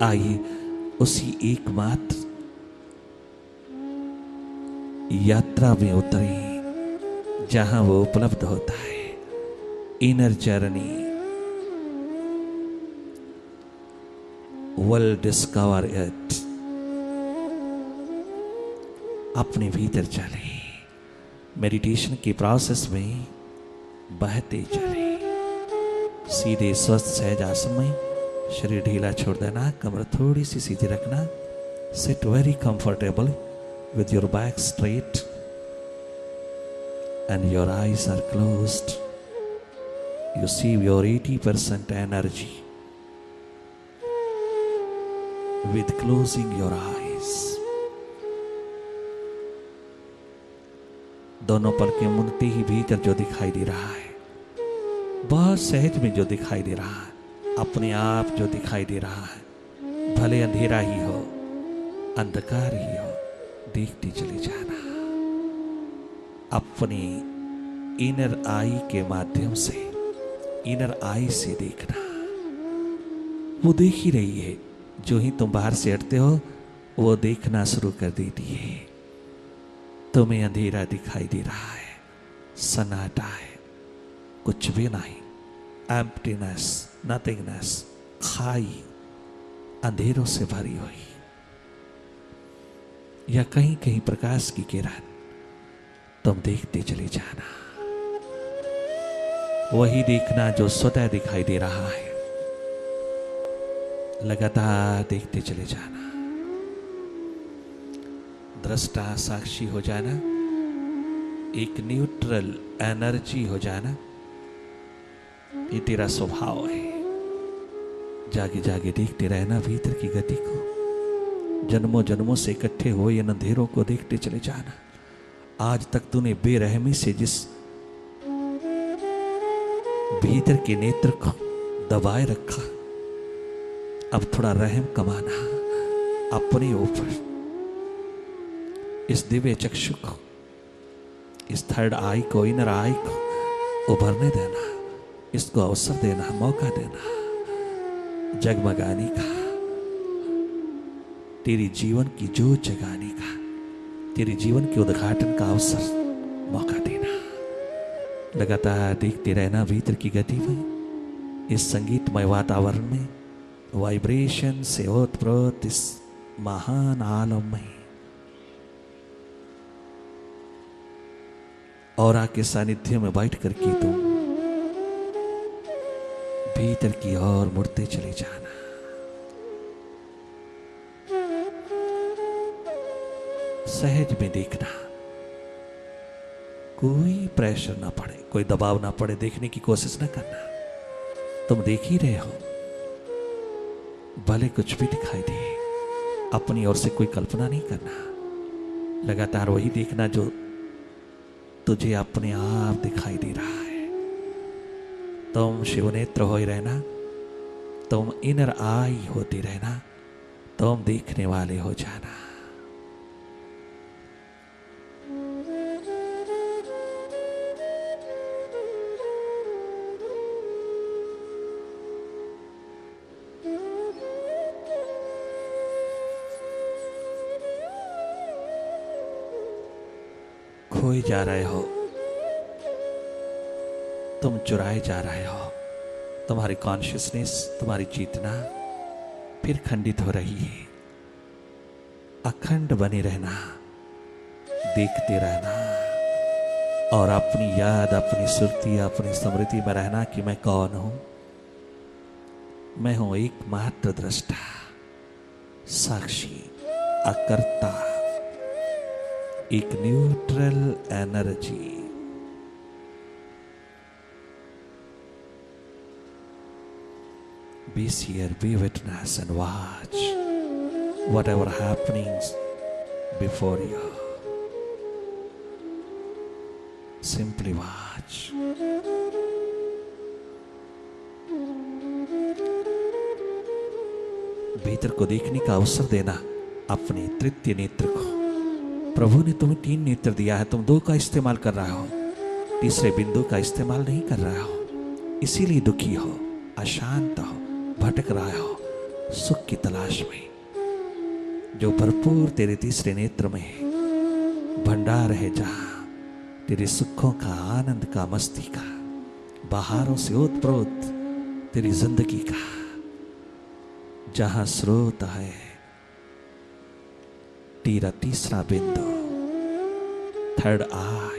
आइए उसी एकमात्र यात्रा में उतरे जहां वो उपलब्ध होता है। Inner journey will discover it. अपने भीतर चले, मेडिटेशन के प्रोसेस में बहते चले। सीधे स्वस्थ सहज आसन में शरीर ढीला छोड़ देना, कमर थोड़ी सी सीधी रखना। Sit very comfortable with your back straight and your eyes are closed. You see your 80% energy with closing your eyes. दोनों पलकें मुनते ही भीतर जो दिखाई दे रहा है, बहुत सहज में जो दिखाई दे रहा है, अपने आप जो दिखाई दे रहा है, भले अंधेरा ही हो, अंधकार ही हो, देखते चले जाना। अपनी इनर आई के माध्यम से, इनर आई से देखना। वो देख ही रही है, जो ही तुम बाहर से हटते हो वो देखना शुरू कर देती है। तुम्हें अंधेरा दिखाई दे रहा है, सन्नाटा है, कुछ भी नहीं, एम्प्टीनेस, नथिंगनेस, खाई अंधेरों से भरी हुई, या कहीं कहीं प्रकाश की किरण। तुम देखते चले जाना, वही देखना जो स्वतः दिखाई दे रहा है। लगातार देखते चले जाना, दृष्टा साक्षी हो जाना, एक न्यूट्रल एनर्जी हो जाना। ये तेरा स्वभाव है। जागे जागे देखते रहना भीतर की गति को। जन्मों जन्मों से इकट्ठे हो इन अंधेरों को देखते चले जाना। आज तक तूने बेरहमी से जिस भीतर के नेत्र को दबाए रखा, अब थोड़ा रहम कमाना अपने ऊपर। इस दिव्य चक्षु को, इस थर्ड आई को, इनर आई को उभरने देना, इसको अवसर देना, मौका देना, जगमगाने का, तेरी जीवन की जोत जगाने का, तेरे जीवन के उद्घाटन का अवसर, मौका देना। लगातार देखते रहना भीतर की गति में, इस संगीतमय वातावरण में, वाइब्रेशन से ओतप्रोत इस महान आलम में। और आके सानिध्य में बैठ करके तुम भीतर की ओर मुड़ते चले जाना। सहज में देखना, कोई प्रेशर ना पड़े, कोई दबाव ना पड़े, देखने की कोशिश ना करना। तुम देख ही रहे हो, भले कुछ भी दिखाई दे, अपनी ओर से कोई कल्पना नहीं करना। लगातार वही देखना जो तुझे अपने आप दिखाई दे रहा है। तुम शिवनेत्र हो ही रहना, तुम इनर आई होती रहना, तुम देखने वाले हो जाना। खोए जा रहे हो, तुम चुराए जा रहे हो। तुम्हारी कॉन्शियसनेस, तुम्हारी चेतना फिर खंडित हो रही है। अखंड बने रहना, देखते रहना और अपनी याद, अपनी सुरती, अपनी स्मृति में रहना कि मैं कौन हूं। मैं हूं एकमात्र दृष्टा, साक्षी, अकर्ता, एक neutral energy. Be here, be witness and watch whatever happenings before you. Simply watch. भीतर को देखने का अवसर देना अपने तृतीय नेत्र को। प्रभु ने तुम्हें 3 नेत्र दिया है, तुम 2 का इस्तेमाल कर रहा हो, तीसरे बिंदु का इस्तेमाल नहीं कर रहा हो। इसीलिए दुखी हो, अशांत हो, भटक रहा हो। सुख की तलाश में, जो भरपूर तेरे तीसरे नेत्र में भंडार है, जहां तेरे सुखों का, आनंद का, मस्ती का, बहारों से ओतप्रोत तेरी जिंदगी का, जहां स्रोत है तेरा तीसरा बिंदु, थर्ड आई।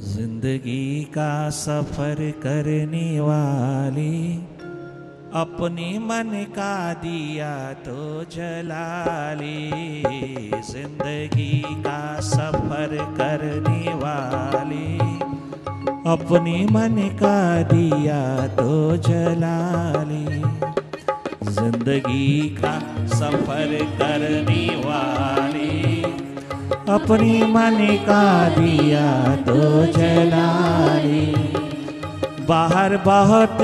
जिंदगी का सफर करने वाले अपने मन का दिया तो जला ले। जिंदगी का सफर करने वाले अपने मन का दिया तो जला ले। जिंदगी का सफर करने वाले अपने मन का दिया तो जला ले। बाहर बहुत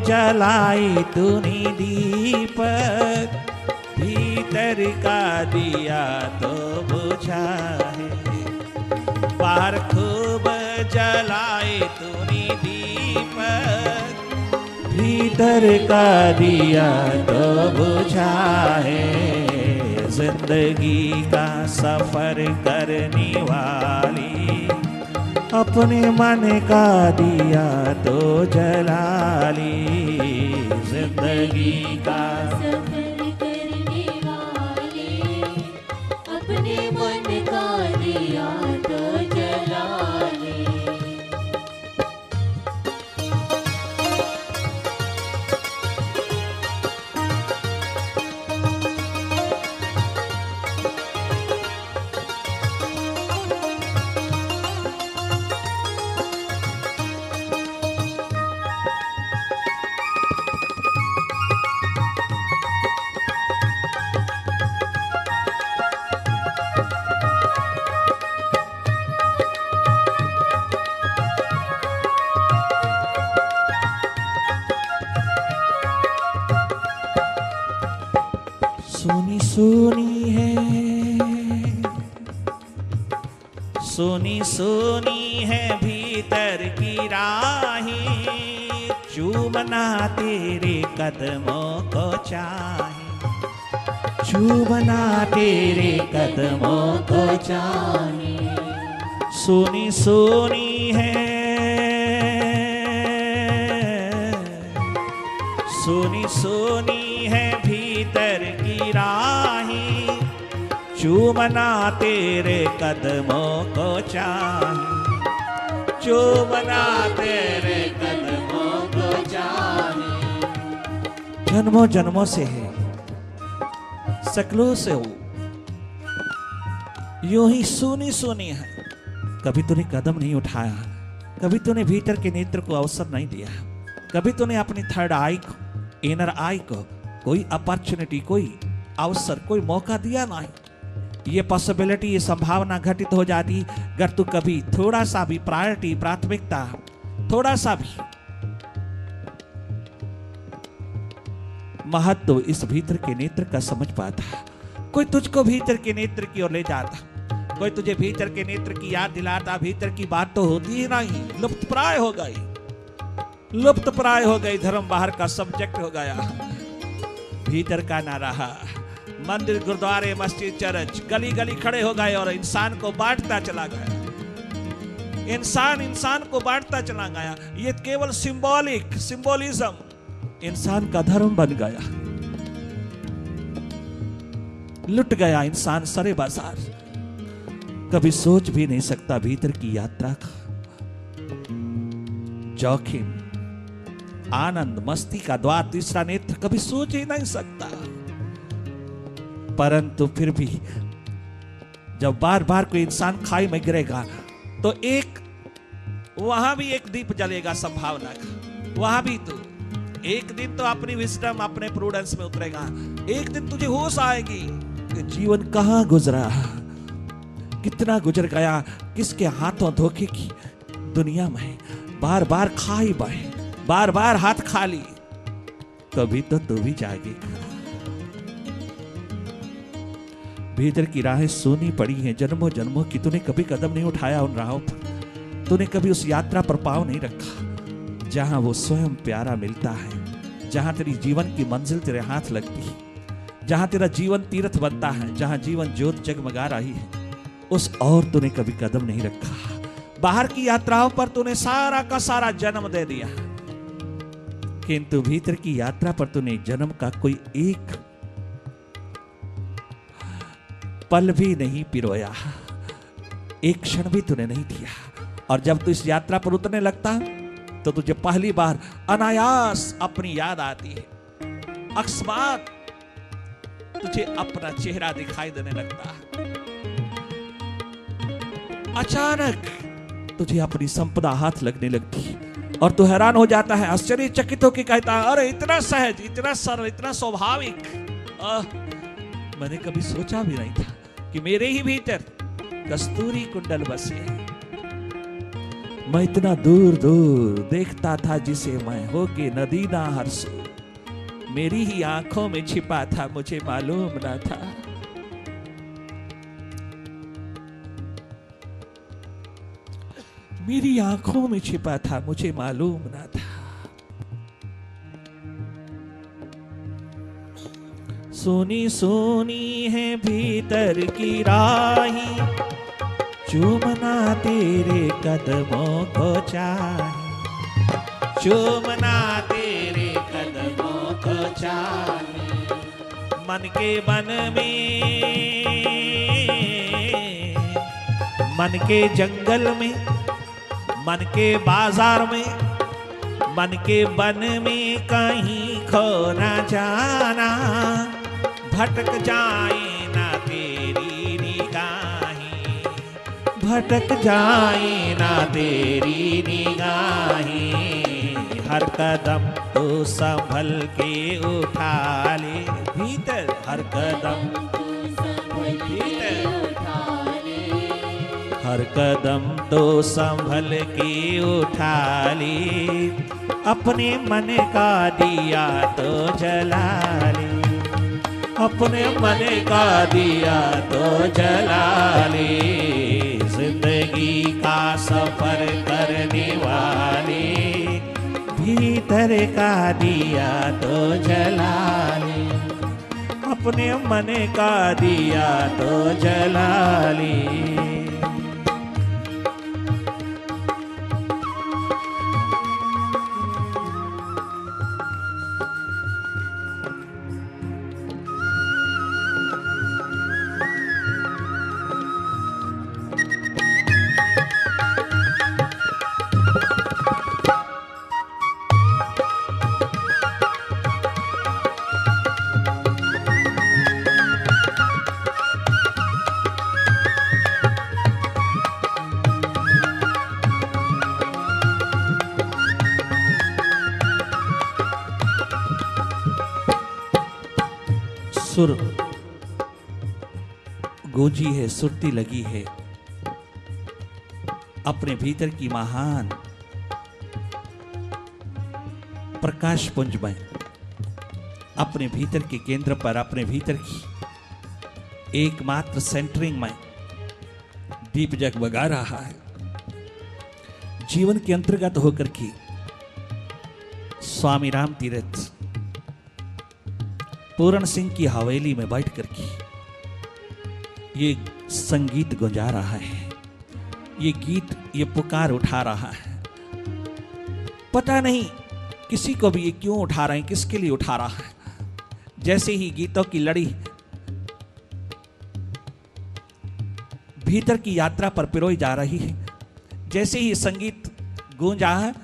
जलाई तूने दीपक, भीतर का दिया तो बुझा है। बाहर खूब जलाई तूने दीपक, भीतर का दिया तो बुझा है। जिंदगी का सफर करने वाली अपने मन का दिया तो जला ली। जिंदगी का सफर करने वाले अपने मन का दिया तो जला ले। सुनी सुनी है, सुनी सुनी है भीतर की राहें, चूमना तेरे कदमों को चाहे। चूमना तेरे कदमों को चाहे। सुनी सुनी है, सुनी सुनी है भीतर की राहें, चूमना तेरे कदमों को चाहे। चूमना तेरे कदमों को चाहे। जन्मों जन्मों से है, सकलों से हो, यूं ही सुनी सुनी है। कभी तूने कदम नहीं उठाया, कभी तूने भीतर के नेत्र को अवसर नहीं दिया, कभी तूने अपनी थर्ड आई को, इनर आई को कोई अपॉर्चुनिटी, कोई अवसर, कोई मौका दिया नहीं। ये पॉसिबिलिटी, ये संभावना घटित हो जाती अगर तू कभी थोड़ा सा भी प्रायोरिटी, प्राथमिकता, थोड़ा सा भी महत्व इस भीतर के नेत्र का समझ पाता। कोई तुझको भीतर के नेत्र की ओर ले जाता, कोई तुझे भीतर के नेत्र की याद दिलाता। भीतर की बात तो होती ही नहीं, लुप्त प्राय हो गई, लुप्त प्राय हो गई। धर्म बाहर का सब्जेक्ट हो गया, भीतर का ना रहा। मंदिर, गुरुद्वारे, मस्जिद, चर्च गली गली खड़े हो गए और इंसान को बांटता चला गया। इंसान इंसान को बांटता चला गया। ये केवल सिंबॉलिक, सिंबोलिज्म इंसान का धर्म बन गया। लुट गया इंसान सरे बाजार। कभी सोच भी नहीं सकता भीतर की यात्रा का जोखिम, आनंद, मस्ती का द्वार, तीसरा नेत्र कभी सोच ही नहीं सकता। परंतु फिर भी जब बार बार कोई इंसान खाई में गिरेगा तो एक वहां भी एक दीप जलेगा संभावना का। वहां भी तो एक दिन तो अपनी विजडम, अपने प्रूडेंस में उतरेगा। एक दिन तुझे होश आएगी कि जीवन कहां गुजरा, कितना गुजर गया, किसके हाथों धोखे की दुनिया में बार बार खाई बहे, बार बार हाथ खाली। कभी तो तू भी जागेगा। भीतर की राहें सोनी पड़ी हैं जन्मों जन्मों की। तूने कभी कदम नहीं उठाया उन राहों पर। तूने कभी उस यात्रा पर पांव नहीं रखा जहां वो स्वयं प्यारा मिलता है, जहां तेरी जीवन की मंजिल तेरे हाथ लगती है, जहां तेरा जीवन तीर्थ बनता है, जहां जीवन ज्योत जगमगा रही है, उस और तूने कभी कदम नहीं रखा। बाहर की यात्राओं पर तूने सारा का सारा जन्म दे दिया, किंतु भीतर की यात्रा पर तूने जन्म का कोई एक पल भी नहीं पिरोया, एक क्षण भी तूने नहीं दिया। और जब तू इस यात्रा पर उतरने लगता तो तुझे पहली बार अनायास अपनी याद आती है। अकस्मात तुझे अपना चेहरा दिखाई देने लगता है। अचानक तुझे अपनी संपदा हाथ लगने लगती है और तू हैरान हो जाता है, आश्चर्यचकित होकर कहता है, अरे इतना सहज, इतना सरल, इतना स्वाभाविक, मैंने कभी सोचा भी नहीं था कि मेरे ही भीतर कस्तूरी कुंडल बसे हैं। मैं इतना दूर दूर देखता था जिसे मैं होके नदी ना हरसू, मेरी ही आंखों में छिपा था, मुझे मालूम ना था। मेरी आंखों में छिपा था, मुझे मालूम ना था। सोनी सोनी है भीतर की राही, चूमना तेरे कदमों को चाहे, चूमना तेरे कदमों को चाहे। मन के वन में, मन के जंगल में, मन के बाजार में, मन के वन में कहीं खो ना जाना, भटक जाए ना तेरी निगाहें, भटक जाए ना तेरी निगाहें। हर कदम तो संभल के उठा ले भीतर, हर कदम हर कदम तो संभल के उठा ले, अपने मन का दिया तो जला ले, अपने मन का दिया तो जला ले। जिंदगी का सफर करने वाले, भीतर का दिया तो जला ले, अपने मन का दिया तो जला ले। सुर गूंजी है, सुरती लगी है अपने भीतर की महान प्रकाश पुंज में, अपने भीतर के केंद्र पर, अपने भीतर की एकमात्र सेंटरिंग में दीप जगमगा रहा है। जीवन के अंतर्गत होकर के स्वामी राम तीर्थ पूरण सिंह की हवेली में बैठ करके ये संगीत गुंजा रहा है, ये गीत, ये पुकार उठा रहा है। पता नहीं किसी को भी ये क्यों उठा रहे हैं, किसके लिए उठा रहा है। जैसे ही गीतों की लड़ी भीतर की यात्रा पर पिरोई जा रही है। जैसे ही संगीत गूंजा,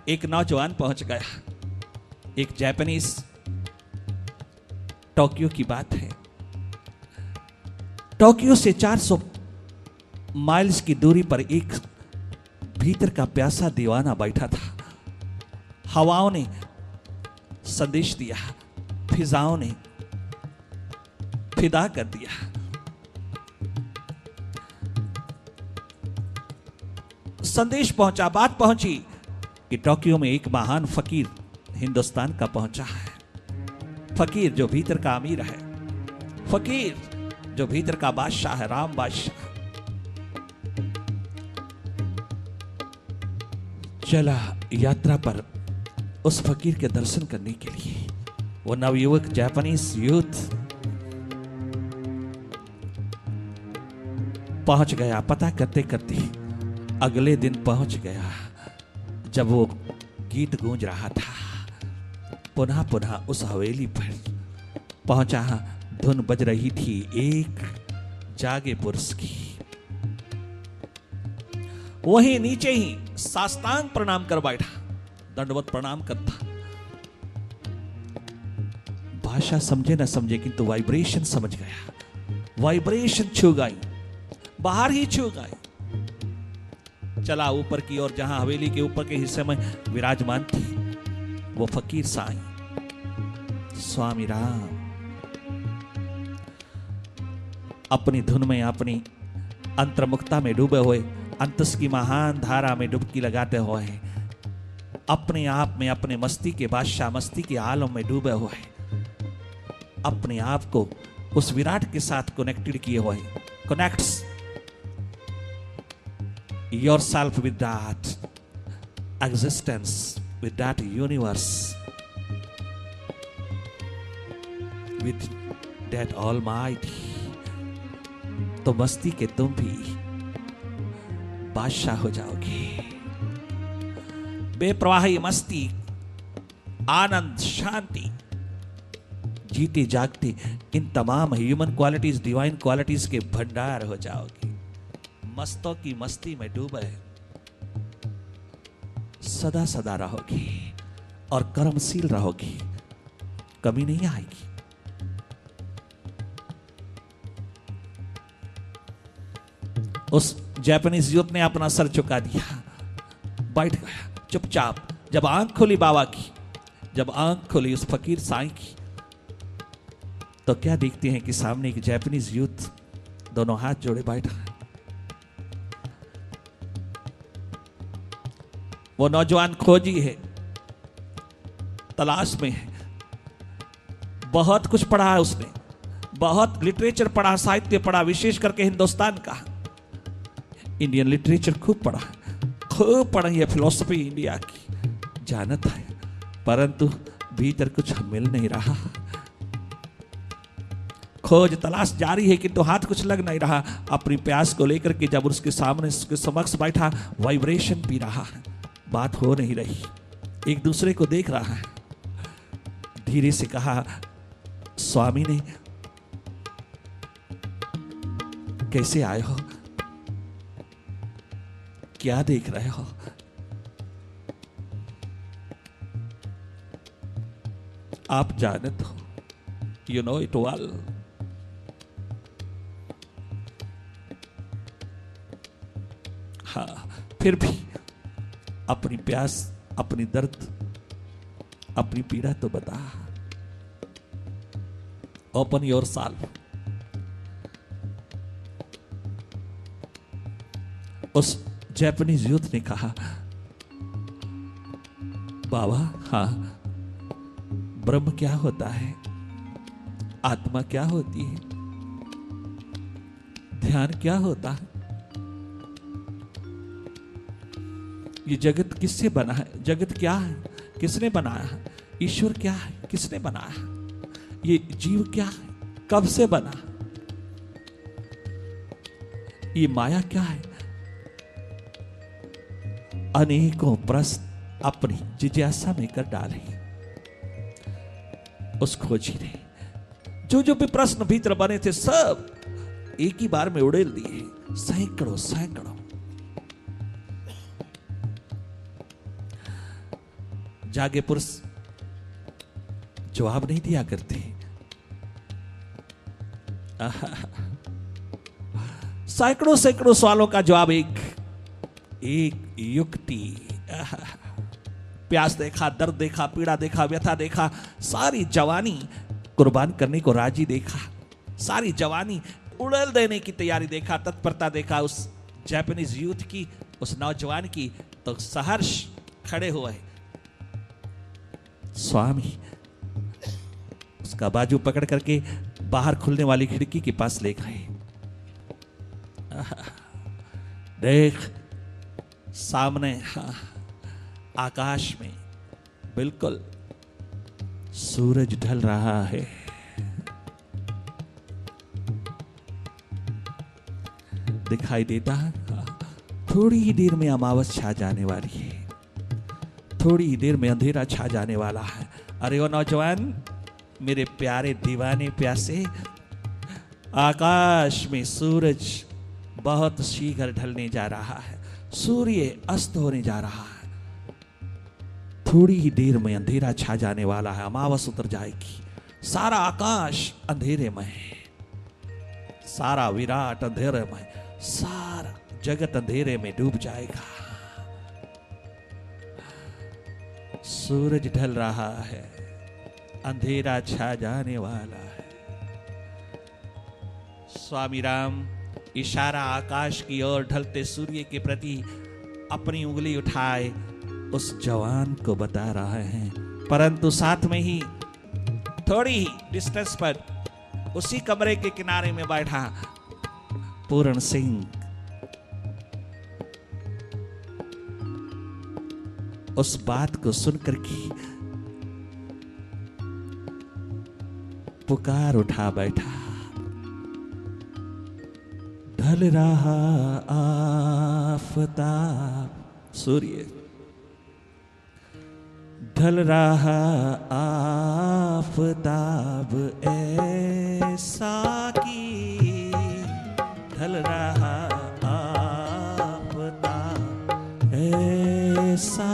एक नौजवान पहुंच गया। एक जापानीज, टोक्यो की बात है। टोक्यो से 400 माइल्स की दूरी पर एक भीतर का प्यासा दीवाना बैठा था। हवाओं ने संदेश दिया, फिजाओं ने फिदा कर दिया। संदेश पहुंचा, बात पहुंची कि टोक्यो में एक महान फकीर हिंदुस्तान का पहुंचा है। फकीर जो भीतर का अमीर है, फकीर जो भीतर का बादशाह है, राम बादशाह। चला यात्रा पर उस फकीर के दर्शन करने के लिए। वो नवयुवक जापानीज यूथ पहुंच गया। पता करते करते अगले दिन पहुंच गया। जब वो गीत गूंज रहा था, पुनः पुनः उस हवेली पर पहुंचा। धुन बज रही थी एक जागे पुरुष की। वहीं नीचे ही साष्टांग प्रणाम कर बैठा, दंडवत प्रणाम करता। भाषा समझे न समझे, किंतु वाइब्रेशन समझ गया। वाइब्रेशन छू गई, बाहर ही छू गई। चला ऊपर की ओर, जहां हवेली के ऊपर के हिस्से में विराजमान थी वो फकीर साईं स्वामी राम। अपनी धुन में, अपनी अंतर्मुखता में डूबे हुए, अंतस की महान धारा में डुबकी लगाते हुए, अपने आप में, अपने मस्ती के बादशाह, मस्ती के आलम में डूबे हुए, अपने आप को उस विराट के साथ कनेक्टेड किए हुए। Connects yourself with that existence, with that universe, with that Almighty। तो मस्ती के तुम भी बादशाह हो जाओगे। बेप्रवाही मस्ती, आनंद, शांति, जीते जागते इन तमाम ह्यूमन क्वालिटीज, डिवाइन क्वालिटीज के भंडार हो जाओगे। मस्तों की मस्ती में डूबे सदा सदा रहोगी और कर्मशील रहोगी, कमी नहीं आएगी। उस जापानीज यूथ ने अपना सर झुका दिया, बैठ गया चुपचाप। जब आंख खोली बाबा की, जब आंख खोली उस फकीर साईं की, तो क्या देखते हैं कि सामने एक जापानीज यूथ दोनों हाथ जोड़े बैठा है। वो नौजवान खोजी है, तलाश में है। बहुत कुछ पढ़ा है उसने, बहुत लिटरेचर पढ़ा, साहित्य पढ़ा, विशेष करके हिंदुस्तान का, इंडियन लिटरेचर खूब पढ़ा, खूब पढ़ी है फिलॉसफी इंडिया की, जानता है। परंतु भीतर कुछ मिल नहीं रहा। खोज तलाश जारी है, किंतु हाथ कुछ लग नहीं रहा। अपनी प्यास को लेकर के जब उसके सामने, उसके समक्ष बैठा, वाइब्रेशन पी रहा है, बात हो नहीं रही। एक दूसरे को देख रहा है। धीरे से कहा, स्वामी ने, कैसे आए हो, क्या देख रहे हो? आप जानते हो, यू नो इट वेल। हाँ, फिर भी अपनी प्यास, अपनी दर्द, अपनी पीड़ा तो बता। Open your self. उस जापानीज यूथ ने कहा, बाबा, हाँ, ब्रह्म क्या होता है, आत्मा क्या होती है, ध्यान क्या होता है, ये जगत किससे बना है, जगत क्या है, किसने बनाया है, ईश्वर क्या है, किसने बनाया है, ये जीव क्या है, कब से बना, ये माया क्या है। अनेकों प्रश्न अपनी जिज्ञासा में कर डाले उस खोजी ने। जो जो भी प्रश्न भीतर बने थे, सब एक ही बार में उड़ेल दिए, सैकड़ों सैकड़ों। जागे पुरुष जवाब नहीं दिया करते। सैकड़ों सैकड़ों सवालों का जवाब एक युक्ति। प्यास देखा, दर्द देखा, पीड़ा देखा, व्यथा देखा, सारी जवानी कुर्बान करने को राजी देखा, सारी जवानी उड़ेल देने की तैयारी देखा, तत्परता देखा उस जापानीज यूथ की, उस नौजवान की। तो सहर्ष खड़े हुए स्वामी उसका बाजू पकड़ करके बाहर खुलने वाली खिड़की के पास ले गए। देख सामने आकाश में बिल्कुल सूरज ढल रहा है। दिखाई देता है, थोड़ी ही देर में अमावस छा जाने वाली है, थोड़ी ही देर में अंधेरा छा जाने वाला है। अरे ओ नौजवान, मेरे प्यारे दीवाने प्यासे, आकाश में सूरज बहुत शीघ्र ढलने जा रहा है, सूर्य अस्त होने जा रहा है, थोड़ी ही देर में अंधेरा छा जाने वाला है, अमावस उतर जाएगी, सारा आकाश अंधेरेमय है, सारा विराट अंधेरेमय, सारा जगत अंधेरे में डूब जाएगा। सूरज ढल रहा है, अंधेरा छा जाने वाला है। स्वामी राम इशारा आकाश की ओर ढलते सूर्य के प्रति अपनी उंगली उठाए उस जवान को बता रहे हैं, परंतु साथ में ही थोड़ी ही डिस्टेंस पर उसी कमरे के किनारे में बैठा पूर्ण सिंह उस बात को सुनकर के पुकार उठा बैठा। ढल रहा आफताब, सूर्य ढल रहा आफताब ऐसा की, ढल रहा आफताब ऐसा